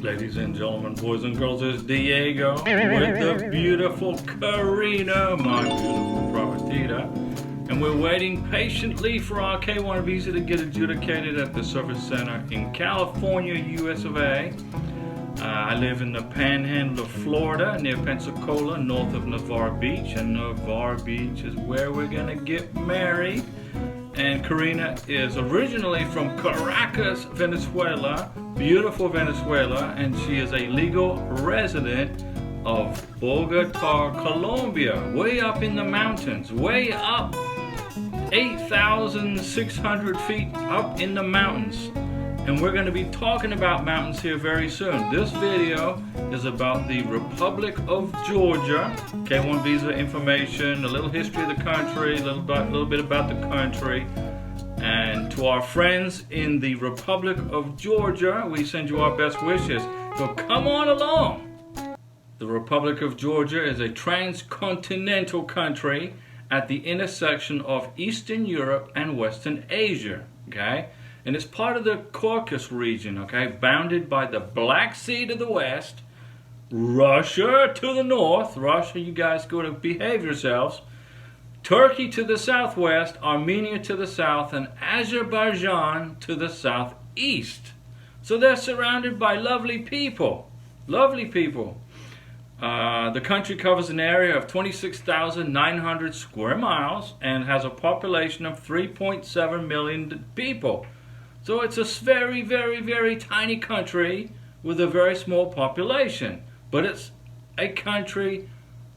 Ladies and gentlemen, boys and girls, it's Diego with the beautiful Karina, my beautiful prometida. And we're waiting patiently for our K1 visa to get adjudicated at the Service Center in California, US of A. I live in the panhandle of Florida, near Pensacola, north of Navarre Beach. And Navarre Beach is where we're going to get married. And Karina is originally from Caracas, Venezuela, beautiful Venezuela, and she is a legal resident of Bogota, Colombia, way up in the mountains, way up 8,600 feet up in the mountains. And we're going to be talking about mountains here very soon. This video is about the Republic of Georgia, K1 visa information, a little history of the country, a little bit about the country. And to our friends in the Republic of Georgia, we send you our best wishes. So come on along. The Republic of Georgia is a transcontinental country at the intersection of Eastern Europe and Western Asia, okay? And it's part of the Caucasus region, okay, bounded by the Black Sea to the west, Russia to the north. Russia, you guys go to behave yourselves. Turkey to the southwest, Armenia to the south, and Azerbaijan to the southeast. So they're surrounded by lovely people. Lovely people. The country covers an area of 26,900 square miles and has a population of 3.7 million people. So it's a very, very, very tiny country with a very small population. But it's a country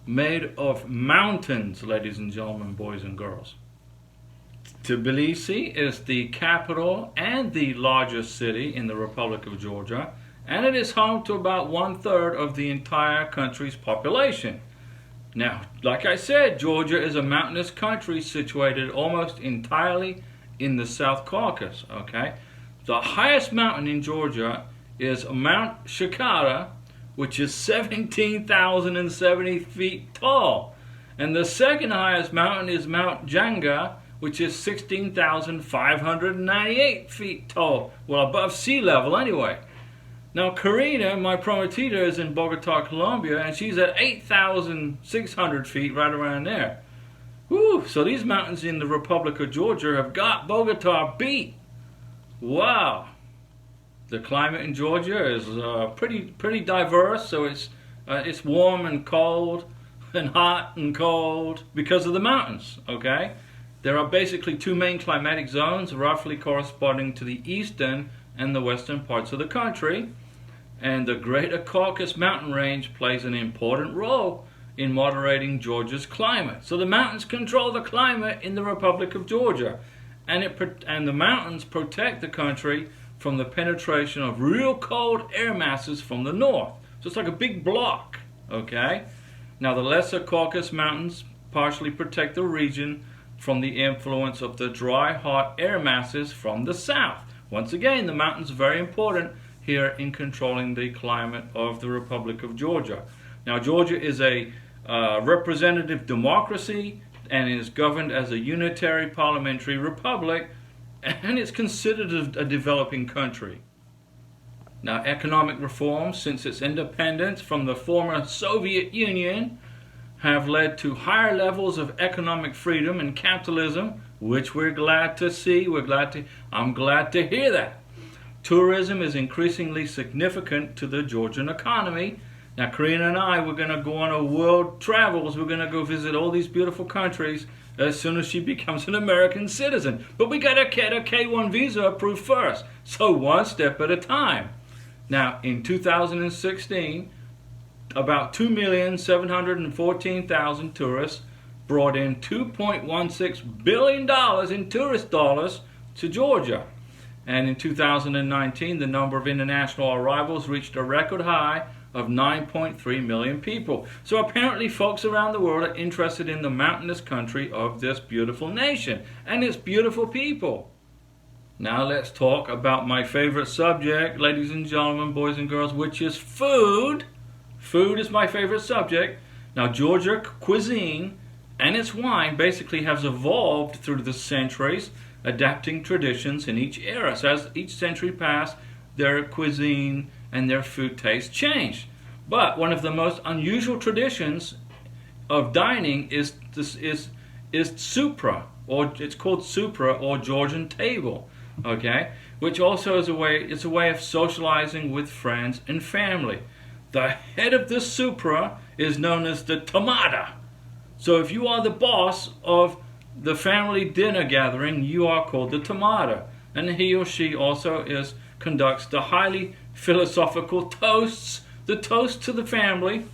made of mountains, ladies and gentlemen, boys and girls. Tbilisi is the capital and the largest city in the Republic of Georgia, and it is home to about 1/3 of the entire country's population. Now, like I said, Georgia is a mountainous country situated almost entirely in the South Caucasus, okay? The highest mountain in Georgia is Mount Shikara, which is 17,070 feet tall. And the second highest mountain is Mount Janga, which is 16,598 feet tall. Well, above sea level anyway. Now, Karina, my prometida, is in Bogota, Colombia, and she's at 8,600 feet, right around there. Whew, so these mountains in the Republic of Georgia have got Bogota beat. Wow. The climate in Georgia is pretty diverse, so it's warm and cold and hot and cold because of the mountains, okay? There are basically two main climatic zones, roughly corresponding to the eastern and the western parts of the country, and the Greater Caucasus mountain range plays an important role in moderating Georgia's climate. So the mountains control the climate in the Republic of Georgia, and the mountains protect the country from the penetration of real cold air masses from the north. So it's like a big block, okay? Now the Lesser Caucasus Mountains partially protect the region from the influence of the dry, hot air masses from the south. Once again, the mountains are very important here in controlling the climate of the Republic of Georgia. Now Georgia is a representative democracy and is governed as a unitary parliamentary republic, and it's considered a developing country. Now, economic reforms since its independence from the former Soviet Union have led to higher levels of economic freedom and capitalism, which we're glad to see. I'm glad to hear that. Tourism is increasingly significant to the Georgian economy. Now, Karina and I, we're going to go on a world travels. We're going to go visit all these beautiful countries as soon as she becomes an American citizen. But we got to get a K1 visa approved first. So one step at a time. Now, in 2016, about 2,714,000 tourists brought in $2.16 billion in tourist dollars to Georgia. And in 2019, the number of international arrivals reached a record high of 9.3 million people. So apparently folks around the world are interested in the mountainous country of this beautiful nation and its beautiful people. Now let's talk about my favorite subject, ladies and gentlemen, boys and girls, which is food. Food is my favorite subject. Now Georgia cuisine and its wine basically has evolved through the centuries, adapting traditions in each era. So as each century passed, their cuisine and their food taste changed. But one of the most unusual traditions of dining is supra, or it's called supra or Georgian table, okay? Which also is it's a way of socializing with friends and family. The head of this supra is known as the tamada. So if you are the boss of the family dinner gathering, you are called the tamada. And he or she also conducts the highly philosophical toasts, the toast to the family,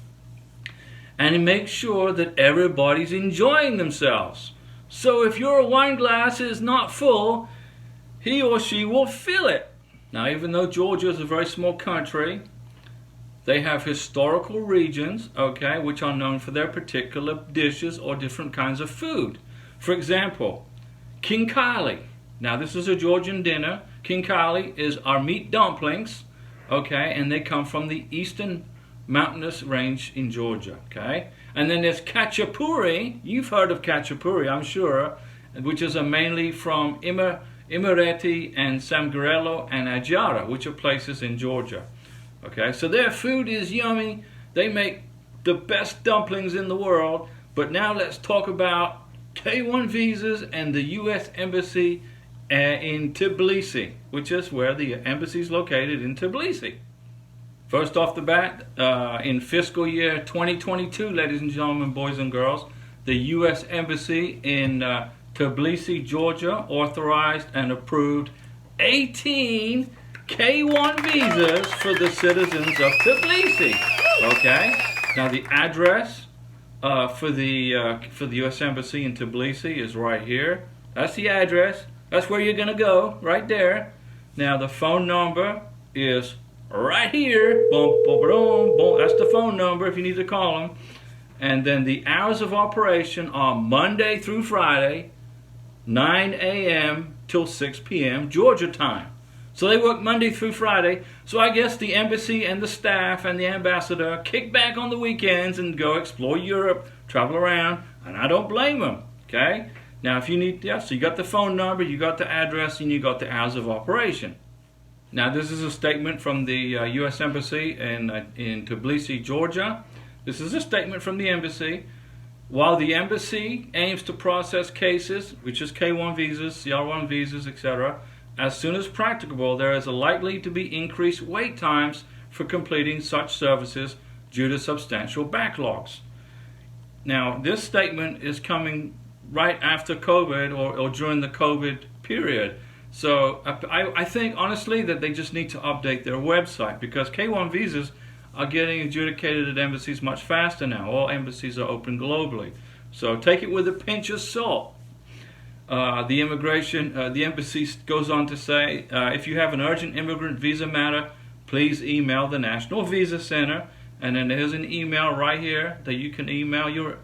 and he makes sure that everybody's enjoying themselves. So if your wine glass is not full, he or she will fill it. Now, even though Georgia is a very small country, they have historical regions, okay, which are known for their particular dishes or different kinds of food. For example, khinkali. Now, this is a Georgian dinner. Khinkali is our meat dumplings, okay, and they come from the eastern mountainous range in Georgia, okay? And then there's khachapuri. You've heard of khachapuri, I'm sure, which is mainly from Imereti and Samgarello and Ajara, which are places in Georgia. Okay, so their food is yummy. They make the best dumplings in the world. But now let's talk about K1 visas and the U.S. Embassy in Tbilisi, which is where the embassy is located, in Tbilisi. First off the bat, in fiscal year 2022, ladies and gentlemen, boys and girls, the U.S. Embassy in Tbilisi, Georgia, authorized and approved 18 K1 visas for the citizens of Tbilisi. Okay, now the address for the U.S. Embassy in Tbilisi is right here. That's the address. That's where you're gonna go, right there. Now the phone number is right here. Boom, boom, boom, boom. That's the phone number if you need to call them. And then the hours of operation are Monday through Friday, 9 a.m. till 6 p.m. Georgia time. So they work Monday through Friday. So I guess the embassy and the staff and the ambassador kick back on the weekends and go explore Europe, travel around, and I don't blame them, okay? Now if you need, so you got the phone number, you got the address, and you got the hours of operation. Now this is a statement from the U.S. Embassy in Tbilisi, Georgia. This is a statement from the embassy. While the embassy aims to process cases, which is K1 visas, CR1 visas, etc., as soon as practicable, there is likely to be increased wait times for completing such services due to substantial backlogs. Now, this statement is coming right after COVID or during the COVID period. So I think, honestly, that they just need to update their website, because K1 visas are getting adjudicated at embassies much faster now. All embassies are open globally. So take it with a pinch of salt. The embassy goes on to say, if you have an urgent immigrant visa matter, please email the National Visa Center. And then there's an email right here that you can email your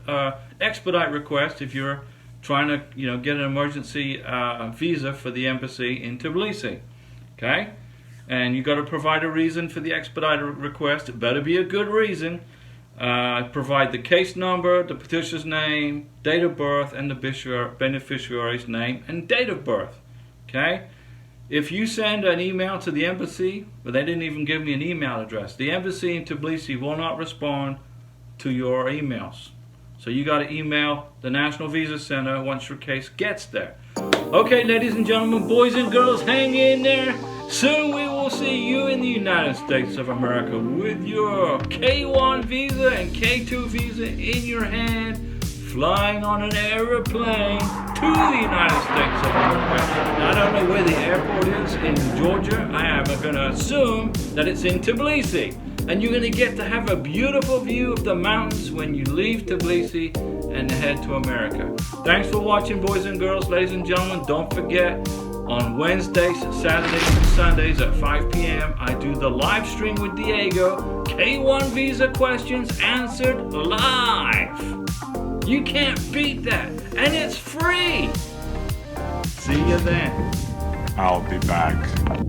expedite request if you're trying to, get an emergency visa for the embassy in Tbilisi. Okay? And you got to provide a reason for the expedite request. It better be a good reason. Provide the case number, the petitioner's name, date of birth, and the beneficiary's name and date of birth. Okay? If you send an email to the embassy, but they didn't even give me an email address, the embassy in Tbilisi will not respond to your emails. So you got to email the National Visa Center once your case gets there. Okay, ladies and gentlemen, boys and girls, hang in there. Soon we will see you in the United States of America with your K1 visa and K2 visa in your hand, flying on an airplane to the United States of America. Now, I don't know where the airport is in Georgia. I am going to assume that it's in Tbilisi. And you're going to get to have a beautiful view of the mountains when you leave Tbilisi and head to America. Thanks for watching, boys and girls. Ladies and gentlemen, don't forget, on Wednesdays, Saturdays, and Sundays at 5 p.m., I do the live stream with Diego. K1 visa questions answered live. You can't beat that. And it's free. See you then. I'll be back.